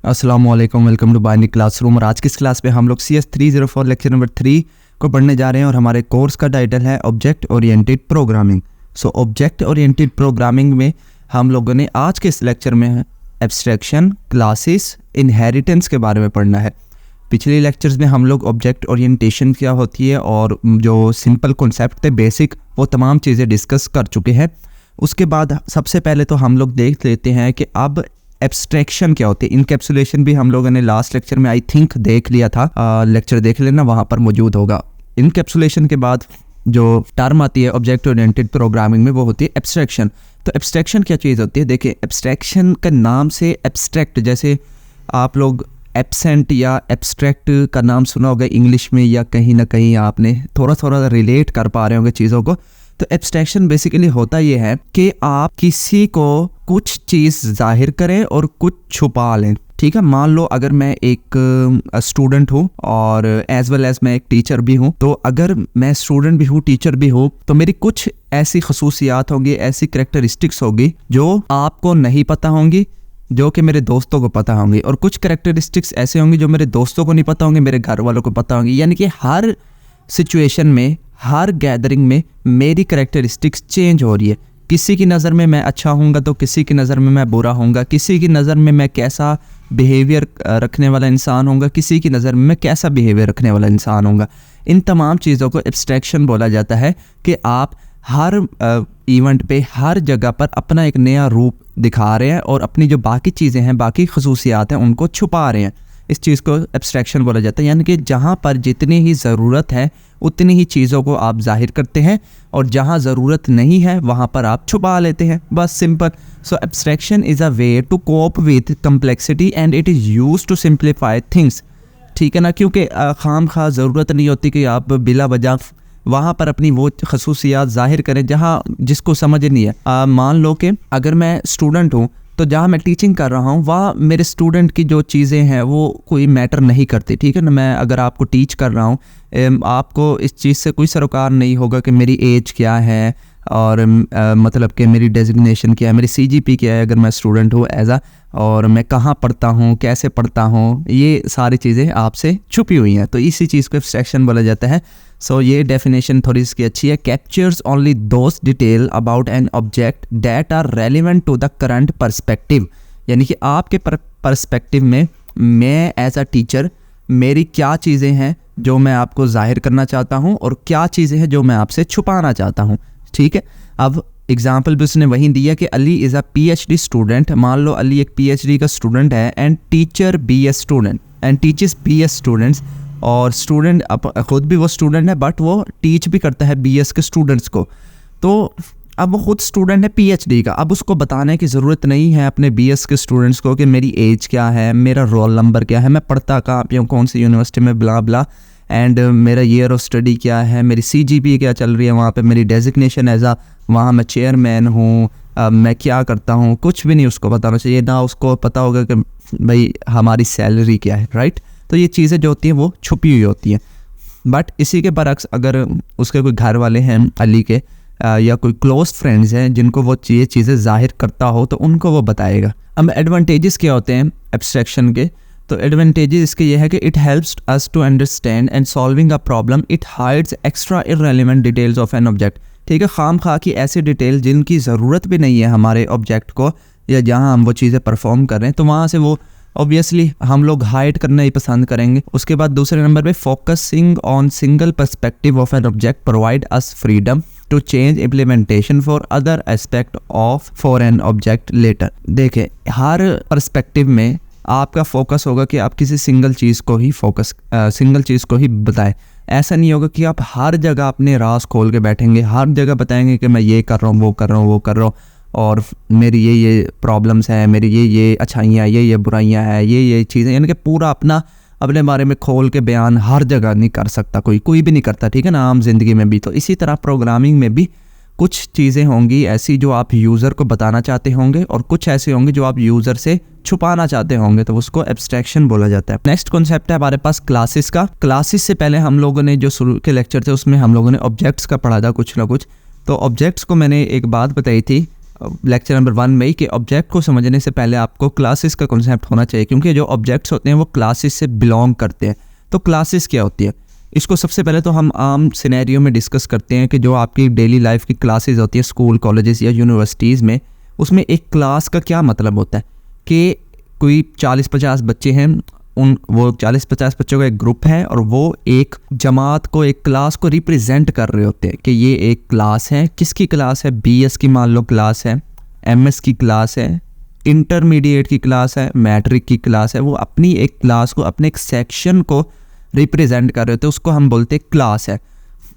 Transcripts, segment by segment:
अस्सलाम वालेकुम, welcome to bionic classroom. और आज की इस क्लास में हम लोग CS 304 लेक्चर नंबर 3 को पढ़ने जा रहे हैं और हमारे कोर्स का टाइटल है object oriented programming. So object oriented programming में हम लोगों ने आज के इस लेक्चर में एब्स्ट्रैक्शन, क्लासेस, इनहेरिटेंस के बारे में पढ़ना है। पिछले लेक्चर्स में हम लोग ऑब्जेक्ट ओरिएंटेशन क्या होती है और जो सिंपल कॉन्सेप्ट थे बेसिक, वो तमाम चीज़ें डिस्कस कर चुके हैं। उसके बाद सबसे पहले तो हम लोग देख लेते हैं कि अब एब्स्ट्रैक्शन क्या होती है। इनकैप्सुलेशन भी हम लोगों ने लास्ट लेक्चर में आई थिंक देख लिया था, लेक्चर देख लेना, वहाँ पर मौजूद होगा। इनकैप्सुलेशन के बाद जो टर्म आती है ऑब्जेक्ट ओरिएंटेड प्रोग्रामिंग में, वो होती है एब्स्ट्रैक्शन। तो एब्स्ट्रैक्शन क्या चीज़ होती है? देखिए, एब्स्ट्रैक्शन का नाम से एब्स्ट्रैक्ट, जैसे आप लोग एब्सेंट या एब्स्ट्रैक्ट का नाम सुना होगा इंग्लिश में, या कहीं ना कहीं आपने थोड़ा थोड़ा रिलेट कर पा रहे होंगे चीज़ों को। तो एब्स्ट्रैक्शन बेसिकली होता ये है कि आप किसी को कुछ चीज़ जाहिर करें और कुछ छुपा लें। ठीक है, मान लो अगर मैं एक स्टूडेंट हूँ और एज वेल एज मैं एक टीचर भी हूँ, तो अगर मैं स्टूडेंट भी हूँ, टीचर भी हूँ, तो मेरी कुछ ऐसी खसूसियात होंगी, ऐसी करैक्टरिस्टिक्स होगी जो आपको नहीं पता होंगी, जो कि मेरे दोस्तों को पता होंगी, और कुछ करैक्टरिस्टिक्स ऐसे होंगी जो मेरे दोस्तों को नहीं पता होंगे, मेरे घर वालों को पता होंगी। यानी कि हर सिचुएशन में, हर गैदरिंग में मेरी करैक्टरिस्टिक्स चेंज हो रही है। किसी की नज़र में मैं अच्छा होऊंगा तो किसी की नज़र में मैं बुरा होऊंगा, किसी की नज़र में मैं कैसा बिहेवियर रखने वाला इंसान होऊंगा, किसी की नज़र में मैं कैसा बिहेवियर रखने वाला इंसान होऊंगा। इन तमाम चीज़ों को एब्स्ट्रैक्शन बोला जाता है कि आप हर इवेंट पे, हर जगह पर अपना एक नया रूप दिखा रहे हैं और अपनी जो बाकी चीज़ें हैं, बाकी खसूसियात हैं, उनको छुपा रहे हैं। इस चीज़ को एब्स्ट्रैक्शन बोला जाता है। यानी कि जहाँ पर जितनी ही ज़रूरत है उतनी ही चीज़ों को आप जाहिर करते हैं और जहाँ ज़रूरत नहीं है वहाँ पर आप छुपा लेते हैं, बस simple. So abstraction is a way to cope with complexity and it is used to simplify things. ठीक है ना, क्योंकि खाम खा ज़रूरत नहीं होती कि आप बिला वजह वहाँ पर अपनी वो खसूसियात ज़ाहिर करें जहाँ जिसको समझ नहीं है। मान लो कि अगर मैं स्टूडेंट हूँ, तो जहाँ मैं टीचिंग कर रहा हूँ वहाँ मेरे स्टूडेंट की जो चीज़ें हैं वो कोई मैटर नहीं करती। ठीक है ना, मैं अगर आपको टीच कर रहा हूँ, आपको इस चीज़ से कोई सरोकार नहीं होगा कि मेरी एज क्या है और मतलब कि मेरी डेजिग्नेशन क्या है, मेरी CGP क्या है अगर मैं स्टूडेंट हूँ एज और मैं कहाँ पढ़ता हूँ, कैसे पढ़ता हूँ, ये सारी चीज़ें आपसे छुपी हुई हैं। तो इसी चीज़ को एब्स्ट्रैक्शन बोला जाता है। सो ये डेफिनेशन थोड़ी इसकी अच्छी है। Captures only those detail about an object that are relevant to the current perspective. यानी कि आपके पर्सपेक्टिव में मैं एज अ टीचर, मेरी क्या चीज़ें हैं जो मैं आपको जाहिर करना चाहता हूँ और क्या चीज़ें हैं जो मैं आपसे छुपाना चाहता हूँ। ठीक है, अब एग्जाम्पल भी उसने वहीं दिया कि Ali is a PhD student. मान लो अली एक PhD का स्टूडेंट है and teacher BS student and teachers BS students, और स्टूडेंट खुद भी वो स्टूडेंट है बट वो टीच भी करता है BS के स्टूडेंट्स को। तो अब वो खुद स्टूडेंट है PhD का, अब उसको बताने की ज़रूरत नहीं है अपने BS के स्टूडेंट्स को कि मेरी एज क्या है, मेरा रोल नंबर क्या है, मैं पढ़ता कहाँ पे हूँ, कौन सी यूनिवर्सिटी में, ब्ला ब्ला, एंड मेरा ईयर ऑफ स्टडी क्या है, मेरी CGP क्या चल रही है वहाँ पे, मेरी डेजिग्नेशन एज आ वहाँ मैं चेयरमैन हूँ, मैं क्या करता हूँ, कुछ भी नहीं उसको बताना चाहिए। ना उसको पता होगा कि भाई हमारी सैलरी क्या है, राइट। तो ये चीज़ें जो होती हैं वो छुपी हुई होती हैं। बट इसी के बरक्स अगर उसके कोई घर वाले हैं अली के, या कोई क्लोज फ्रेंड्स हैं जिनको वो ये चीज़ें जाहिर करता हो, तो उनको वो बताएगा। अब एडवांटेजेस क्या होते हैं एब्स्ट्रैक्शन के? तो एडवांटेजेस इसके ये है कि it helps us to understand and solving a problem, it hides extra irrelevant details of an object. ठीक है, खाम खा की ऐसी डिटेल जिनकी ज़रूरत भी नहीं है हमारे ऑब्जेक्ट को, या जहाँ हम वो चीज़ें परफॉर्म कर रहे हैं, तो वहाँ से वो ऑब्वियसली हम लोग हाइड करना ही पसंद करेंगे। उसके बाद दूसरे नंबर पे focusing on single perspective of an object provide us freedom to change implementation for other aspect of for an object later. देखें, हर पर्सपेक्टिव में आपका फोकस होगा कि आप किसी सिंगल चीज़ को ही बताएं। ऐसा नहीं होगा कि आप हर जगह अपने राज खोल के बैठेंगे, हर जगह बताएंगे कि मैं ये कर रहा हूँ, वो कर रहा हूँ और मेरी ये प्रॉब्लम्स हैं, मेरी ये अच्छाइयाँ, ये बुराइयाँ हैं, ये चीज़ें, यानी कि पूरा अपने बारे में खोल के बयान हर जगह नहीं कर सकता, कोई भी नहीं करता। ठीक है ना, आम जिंदगी में भी। तो इसी तरह प्रोग्रामिंग में भी कुछ चीज़ें होंगी ऐसी जो आप यूज़र को बताना चाहते होंगे और कुछ ऐसे होंगे जो आप यूज़र से छुपाना चाहते होंगे, तो उसको एब्स्ट्रैक्शन बोला जाता है। नेक्स्ट कॉन्सेप्ट है हमारे पास क्लासेस का। क्लासेस से पहले हम लोगों ने जो शुरू के लेक्चर थे उसमें हम लोगों ने ऑब्जेक्ट्स का पढ़ा था कुछ ना कुछ। तो ऑब्जेक्ट्स को मैंने एक बात बताई थी लेक्चर नंबर 1 में ही कि ऑब्जेक्ट को समझने से पहले आपको क्लासेस का कॉन्सेप्ट होना चाहिए, क्योंकि जो ऑब्जेक्ट्स होते हैं वो क्लासेस से बिलोंग करते हैं। तो क्लासेस क्या होती है, इसको सबसे पहले तो हम आम सिनेरियो में डिस्कस करते हैं कि जो आपकी डेली लाइफ की क्लासेस होती है स्कूल, कॉलेजेस या यूनिवर्सिटीज़ में, उसमें एक क्लास का क्या मतलब होता है कि कोई 40-50 बच्चे हैं, वो 40-50 बच्चों का एक ग्रुप है और वो एक जमात को, एक क्लास को रिप्रेजेंट कर रहे होते हैं कि ये एक क्लास है। किसकी क्लास है? BS की मान लो क्लास है, MS की क्लास है, इंटरमीडिएट की क्लास है, मैट्रिक की क्लास है। वो अपनी एक क्लास को, अपने एक सेक्शन को रिप्रेजेंट कर रहे होते हैं, उसको हम बोलते हैं क्लास है।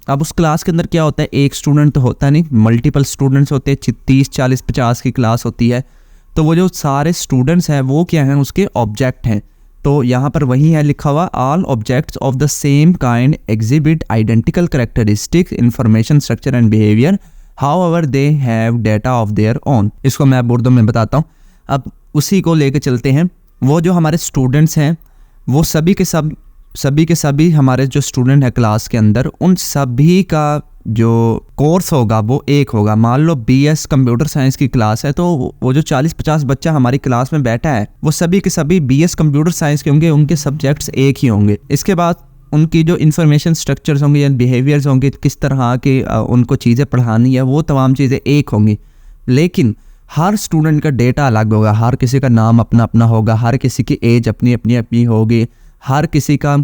अब उस क्लास के अंदर क्या होता है, एक स्टूडेंट तो होता नहीं, मल्टीपल स्टूडेंट्स होते हैं, 30, 40, 50 की क्लास होती है। तो वो जो सारे स्टूडेंट्स हैं वो क्या हैं, उसके ऑब्जेक्ट हैं। तो यहाँ पर वही है लिखा हुआ, all objects of the same kind exhibit identical characteristics, information, structure and behaviour, however they have data of their own. इसको मैं उर्दू में बताता हूँ। अब उसी को लेके चलते हैं। वो जो हमारे स्टूडेंट्स हैं वो सभी के सभी हमारे जो स्टूडेंट है क्लास के अंदर, उन सभी का जो कोर्स होगा वो एक होगा। मान लो BS कंप्यूटर साइंस की क्लास है, तो वो जो 40-50 बच्चा हमारी क्लास में बैठा है वो सभी के सभी BS कंप्यूटर साइंस के होंगे, उनके सब्जेक्ट्स एक ही होंगे। इसके बाद उनकी जो इन्फॉर्मेशन स्ट्रक्चर्स होंगे या बिहेवियर्स होंगे, किस तरह के उनको चीज़ें पढ़ानी है, वो तमाम चीज़ें एक होंगी। लेकिन हर स्टूडेंट का डेटा अलग होगा, हर किसी का नाम अपना अपना होगा, हर किसी की एज अपनी अपनी होगी, हर किसी का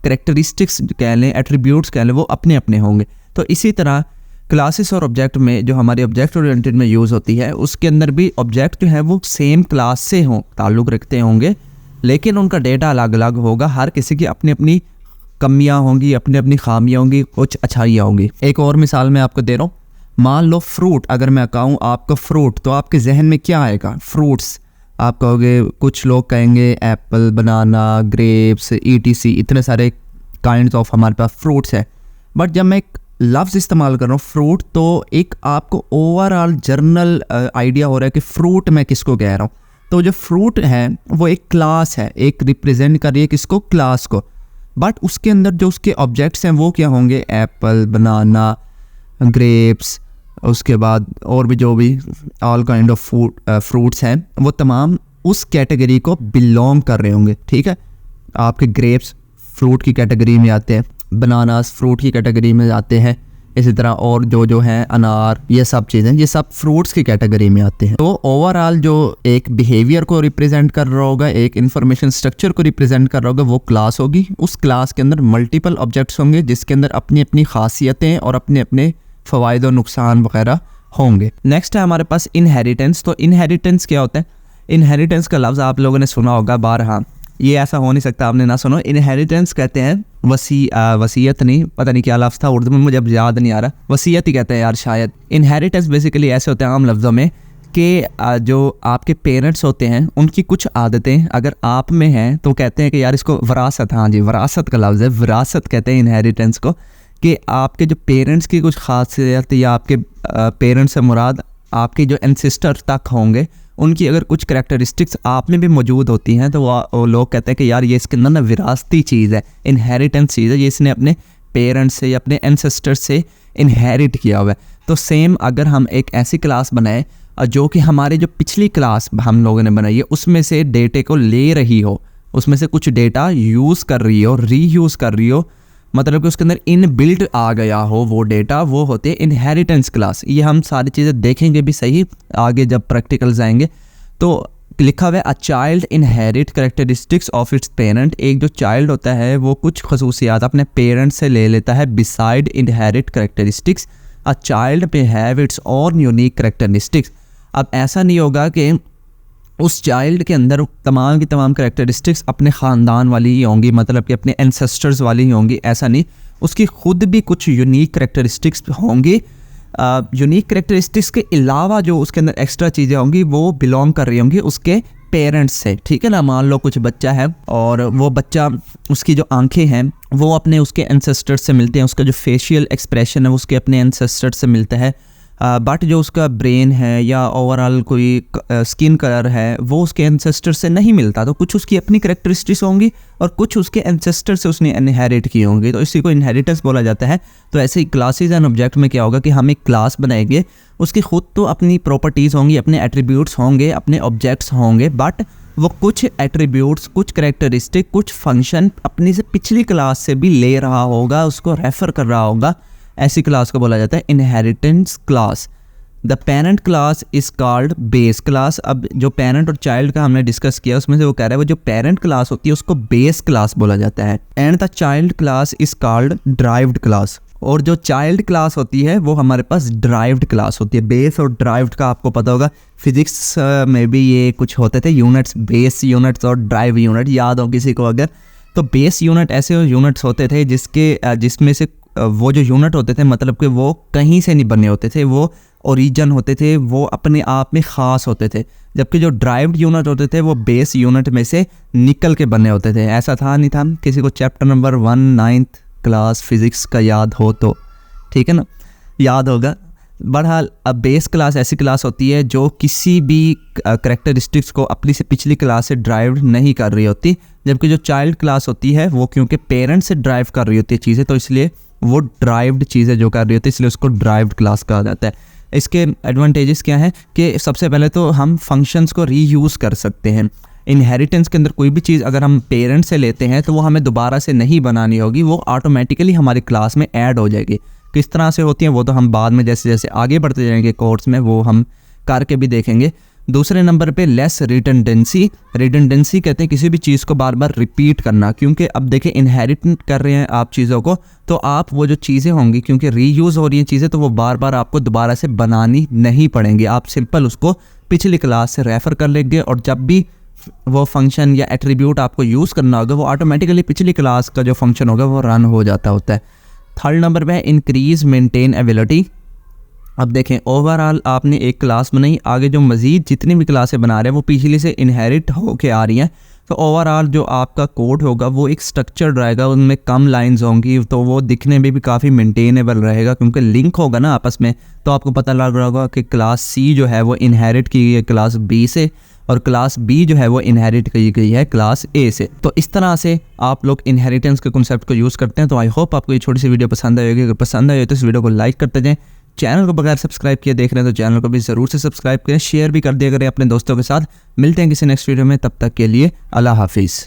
करेक्टरिस्टिक्स कह लें, एट्रीब्यूट्स कह लें, वो अपने अपने होंगे। तो इसी तरह क्लासेस और ऑब्जेक्ट में जो हमारी ऑब्जेक्ट ओरिएंटेड में यूज़ होती है, उसके अंदर भी ऑब्जेक्ट जो है वो सेम क्लास से ताल्लुक़ रखते होंगे, लेकिन उनका डेटा अलग अलग होगा। हर किसी की अपनी अपनी कमियां होंगी, अपनी अपनी खामियां होंगी, कुछ अच्छाइयाँ होंगी। एक और मिसाल मैं आपको दे रहा हूँ। मान लो फ्रूट, अगर मैं कहूँ आपका फ्रूट, तो आपके जहन में क्या आएगा? फ्रूट्स आप कहोगे, कुछ लोग कहेंगे एप्पल, बनाना, ग्रेप्स, ETC, इतने सारे काइंड्स ऑफ हमारे पास फ्रूट्स है। बट जब मैं एक लफ्ज़ इस्तेमाल कर रहा हूँ फ्रूट, तो एक आपको ओवरऑल जर्नल आइडिया हो रहा है कि फ्रूट मैं किसको कह रहा हूँ। तो जो फ्रूट है वो एक क्लास है, एक रिप्रेजेंट कर रही है किसको? क्लास को। बट उसके अंदर जो उसके ऑब्जेक्ट्स हैं वो क्या होंगे? एप्पल, बनाना, ग्रेप्स, उसके बाद और भी जो भी ऑल काइंड ऑफ फ्रूट्स हैं, वो तमाम उस कैटेगरी को बिलोंग कर रहे होंगे। ठीक है, आपके ग्रेप्स फ्रूट की कैटेगरी में आते हैं, बनानास फ्रूट की कैटेगरी में आते हैं, इसी तरह और जो हैं अनार, ये सब चीज़ें, ये सब फ्रूट्स की कैटेगरी में आते हैं। तो ओवरऑल जो एक बिहेवियर को रिप्रेजेंट कर रहा होगा, एक इन्फॉर्मेशन स्ट्रक्चर को रिप्रेजेंट कर रहा होगा, वो क्लास होगी। उस क्लास के अंदर मल्टीपल ऑब्जेक्ट्स होंगे जिसके अंदर अपनी अपनी खासियतें और अपने अपने फ़वाइद और नुकसान वगैरह होंगे। नेक्स्ट है हमारे पास इनहेरिटेंस। तो इनहेरिटेंस क्या होता है? इनहेरिटेंस का लफ्ज़ आप लोगों ने सुना होगा बारहा, ये ऐसा हो नहीं सकता आपने ना सुनो। इनहेरिटेंस कहते हैं वसीयत नहीं, पता नहीं क्या लफ्ज़ था उर्दू में, मुझे अब याद नहीं आ रहा, वसीयत ही कहते हैं यार शायद। इनहेरिटेंस बेसिकली ऐसे होते हैं आम लफ्ज़ों में कि जो आपके पेरेंट्स होते हैं उनकी कुछ आदतें अगर आप में हैं तो कहते हैं कि यार इसको विरासत, हाँ जी विरासत का लफ्ज़ है, विरासत कहते हैं इनहेरिटेंस को, कि आपके जो पेरेंट्स की कुछ खासियत या आपके पेरेंट्स से मुराद आपके जो एंसेस्टर तक होंगे, उनकी अगर कुछ करैक्टरिस्टिक्स आप में भी मौजूद होती हैं तो वो लोग कहते हैं कि यार ये इसके अंदर ना विरासती चीज़ है, इनहेरिटेंस चीज़ है, ये इसने अपने पेरेंट्स से या अपने एंसेस्टर से इनहेरिट किया हुआ है। तो सेम अगर हम एक ऐसी क्लास बनाएं जो कि हमारे जो पिछली क्लास हम लोगों ने बनाई है उसमें से डेटे को ले रही हो, उसमें से कुछ डेटा यूज़ कर रही हो, रीयूज़ कर रही हो, मतलब कि उसके अंदर इन बिल्ड आ गया हो वो डेटा, वो होते हैं इनहेरिटेंस क्लास। ये हम सारी चीज़ें देखेंगे भी सही आगे जब प्रैक्टिकल्स आएंगे। तो लिखा हुआ है a child inherit characteristics of its parent. एक जो चाइल्ड होता है वो कुछ खसूसियात अपने पेरेंट्स से ले लेता है। Beside inherit characteristics a child may have its own unique characteristics. अब ऐसा नहीं होगा कि उस चाइल्ड के अंदर तमाम की तमाम कैरेक्टरिस्टिक्स अपने ख़ानदान वाली ही होंगी, मतलब कि अपने एंसेस्टर्स वाली ही होंगी, ऐसा नहीं, उसकी ख़ुद भी कुछ यूनिक कैरेक्टरिस्टिक्स होंगी। यूनिक कैरेक्टरिस्टिक्स के अलावा जो उसके अंदर एक्स्ट्रा चीज़ें होंगी वो बिलोंग कर रही होंगी उसके पेरेंट्स से। ठीक है ना, मान लो कुछ बच्चा है और वो बच्चा, उसकी जो आंखें हैं वो अपने उसके एंसेस्टर्स से मिलते हैं, उसका जो फेशियल एक्सप्रेशन है वो उसके अपने एंसेस्टर्स से मिलता है, बट जो उसका ब्रेन है या ओवरऑल कोई स्किन कलर है वो उसके एंसेस्टर से नहीं मिलता, तो कुछ उसकी अपनी करेक्टरिस्टिक्स होंगी और कुछ उसके एंसेस्टर से उसने इनहेरिट की होंगी, तो इसी को इनहेरिटेंस बोला जाता है। तो ऐसे ही क्लासेस एंड ऑब्जेक्ट में क्या होगा कि हम एक क्लास बनाएंगे, उसकी खुद तो अपनी प्रॉपर्टीज़ होंगी, अपने एट्रीब्यूट्स होंगे, अपने ऑब्जेक्ट्स होंगे, बट वो कुछ एट्रीब्यूट्स, कुछ करेक्टरिस्टिक, कुछ फंक्शन अपनी से पिछली क्लास से भी ले रहा होगा, उसको रेफ़र कर रहा होगा। ऐसी क्लास को बोला जाता है inheritance class. The parent class is called base class. अब जो पेरेंट और चाइल्ड का हमने डिस्कस किया उसमें से वो कह रहा है वो जो पेरेंट क्लास होती है उसको बेस क्लास बोला जाता है। And the child class is called derived class. और जो चाइल्ड क्लास होती है वो हमारे पास ड्राइव्ड क्लास होती है। बेस और ड्राइव्ड का आपको पता होगा, फिजिक्स में भी ये कुछ होते थे यूनिट्स, बेस यूनिट्स और ड्राइव यूनिट, याद हो किसी को अगर। तो बेस यूनिट ऐसे यूनिट्स होते थे जिसमें से वो जो यूनिट होते थे मतलब कि वो कहीं से नहीं बने होते थे, वो ओरिजिन होते थे, वो अपने आप में ख़ास होते थे। जबकि जो ड्राइव्ड यूनिट होते थे वो बेस यूनिट में से निकल के बने होते थे। ऐसा था नहीं था? किसी को chapter number 1 9th class physics का याद हो तो ठीक है ना, याद होगा। बहरहाल अब बेस क्लास ऐसी क्लास होती है जो किसी भी करेक्टरिस्टिक्स को अपनी से पिछली क्लास से ड्राइव नहीं कर रही होती। जबकि जो चाइल्ड क्लास होती है वो क्योंकि पेरेंट से ड्राइव कर रही होती है चीज़ें, तो इसलिए वो ड्राइव्ड चीज़ें जो कर रही होती है इसलिए उसको ड्राइव्ड क्लास कहा जाता है। इसके एडवांटेजेस क्या हैं कि सबसे पहले तो हम फंक्शंस को रीयूज़ कर सकते हैं। इनहेरिटेंस के अंदर कोई भी चीज़ अगर हम पेरेंट से लेते हैं तो वो हमें दोबारा से नहीं बनानी होगी, वो ऑटोमेटिकली हमारी क्लास में ऐड हो जाएगी। किस तरह से होती हैं वो तो हम बाद में जैसे जैसे आगे बढ़ते जाएंगे कोर्स में वो हम करके भी देखेंगे। दूसरे नंबर पे लेस रिडंडेंसी। रिडंडेंसी कहते हैं किसी भी चीज़ को बार बार रिपीट करना, क्योंकि अब देखिए इनहेरिट कर रहे हैं आप चीज़ों को, तो आप वो जो चीज़ें होंगी क्योंकि रीयूज़ हो रही हैं चीज़ें, तो वो बार बार आपको दोबारा से बनानी नहीं पड़ेंगी। आप सिंपल उसको पिछली क्लास से रेफ़र कर लेंगे और जब भी वो फंक्शन या एट्रीब्यूट आपको यूज़ करना होगा वो ऑटोमेटिकली पिछली क्लास का जो फंक्शन होगा वो रन हो जाता होता है। थर्ड नंबर पे इंक्रीज मेंटेनेबिलिटी। अब देखें ओवरऑल आपने एक क्लास बनाई, आगे जो मज़ीद जितनी भी क्लासें बना रहे हैं वो पिछली से इनहेरिट होके आ रही हैं, तो ओवरऑल जो आपका कोड होगा वो एक स्ट्रक्चर्ड रहेगा, उनमें कम लाइंस होंगी, तो वो दिखने में भी काफ़ी मेंटेनेबल रहेगा क्योंकि लिंक होगा ना आपस में। तो आपको पता लग रहा होगा कि क्लास सी जो है वो इनहेरिट की गई है क्लास बी से और क्लास बी जो है वो इनहेरिट की गई है क्लास ए से। तो इस तरह से आप लोग इनहेरिटेंस के कॉन्सेप्ट को यूज़ करते हैं। तो आई होप आपको ये छोटी सी वीडियो पसंद आएगी। अगर पसंद आई तो इस वीडियो को लाइक करते जाएं। चैनल को बगैर सब्सक्राइब किए देख रहे हैं तो चैनल को भी ज़रूर से सब्सक्राइब करें, शेयर भी कर दिया करें अपने दोस्तों के साथ। मिलते हैं किसी नेक्स्ट वीडियो में, तब तक के लिए अल्लाह हाफिज़।